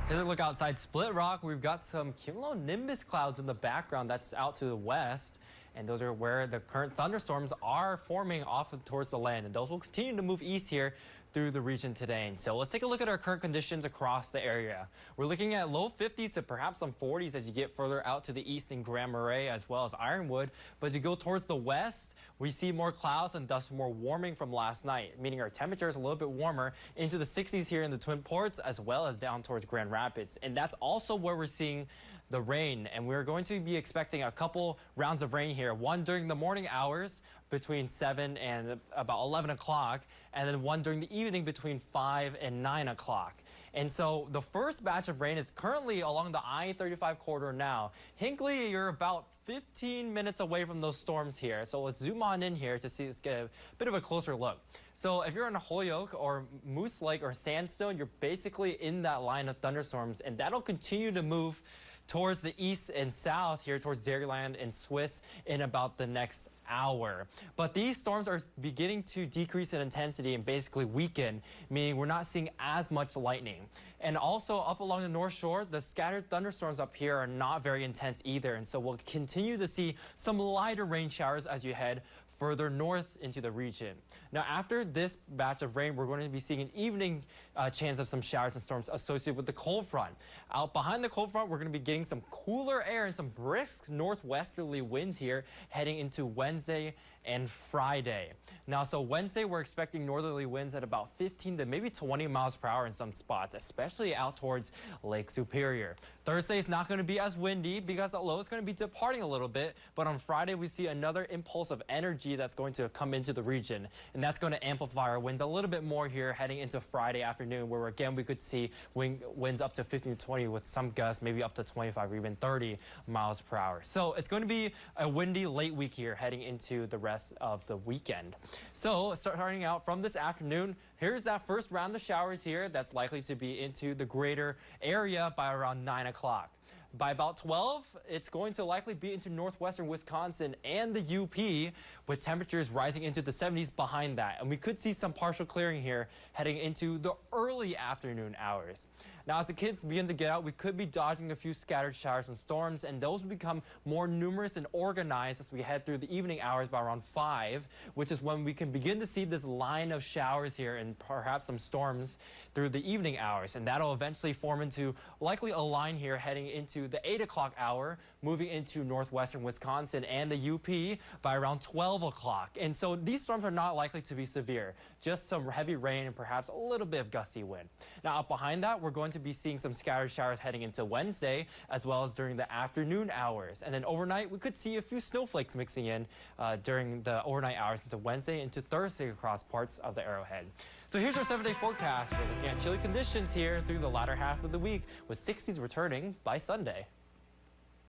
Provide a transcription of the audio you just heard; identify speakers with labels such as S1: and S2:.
S1: Here's a look outside Split Rock. We've got some cumulonimbus clouds in the background that's out to the west. And those are where the current thunderstorms are forming off towards the land. And those will continue to move east here through the region today. And so let's take a look at our current conditions across the area. We're looking at low 50s to perhaps some 40s as you get further out to the east in Grand Marais as well as Ironwood. But as you go towards the west, we see more clouds and thus more warming from last night, meaning our temperature is a little bit warmer into the 60s here in the Twin Ports as well as down towards Grand Rapids. And that's also where we're seeing the rain, and we're going to be expecting a couple rounds of rain here, one during the morning hours between 7 and about 11 o'clock, and then one during the evening between 5 and 9 o'clock. And so the first batch of rain is currently along the I-35 corridor now. Hinckley, you're about 15 minutes away from those storms here. So let's zoom on in here to see, let's get a bit of a closer look. So if you're in Holyoke or Moose Lake or Sandstone, you're basically in that line of thunderstorms, and that'll continue to move towards the east and south here towards Dairyland and Swiss in about the next hour. But these storms are beginning to decrease in intensity and basically weaken, meaning we're not seeing as much lightning. And also up along the North Shore, the scattered thunderstorms up here are not very intense either. And so we'll continue to see some lighter rain showers as you head further north into the region. Now, after this batch of rain, we're going to be seeing an evening chance of some showers and storms associated with the cold front. Out behind the cold front, we're going to be getting some cooler air and some brisk northwesterly winds here heading into Wednesday and Friday. Now, so Wednesday, we're expecting northerly winds at about 15 to maybe 20 miles per hour in some spots, especially out towards Lake Superior. Thursday is not going to be as windy because the low is going to be departing a little bit, but on Friday, we see another impulse of energy that's going to come into the region, and that's going to amplify our winds a little bit more here heading into Friday afternoon, where again we could see winds up to 15 to 20 with some gusts maybe up to 25 or even 30 miles per hour. So it's going to be a windy late week here heading into the rest of the weekend. So starting out from this afternoon, here's that first round of showers here that's likely to be into the greater area by around 9 o'clock. By about 12, it's going to likely be into northwestern Wisconsin and the UP, with temperatures rising into the 70s behind that. And we could see some partial clearing here heading into the early afternoon hours. Now, as the kids begin to get out, we could be dodging a few scattered showers and storms, and those will become more numerous and organized as we head through the evening hours by around 5, which is when we can begin to see this line of showers here and perhaps some storms through the evening hours. And that'll eventually form into likely a line here heading into the 8 o'clock hour, moving into northwestern Wisconsin and the UP by around 12 o'clock. And so these storms are not likely to be severe, just some heavy rain and perhaps a little bit of gusty wind. Now, up behind that, we're going to be seeing some scattered showers heading into Wednesday, as well as during the afternoon hours. And then overnight, we could see a few snowflakes mixing in during the overnight hours into Wednesday into Thursday across parts of the Arrowhead. So here's our 7-day forecast. We're looking at chilly conditions here through the latter half of the week, with 60s returning by Sunday.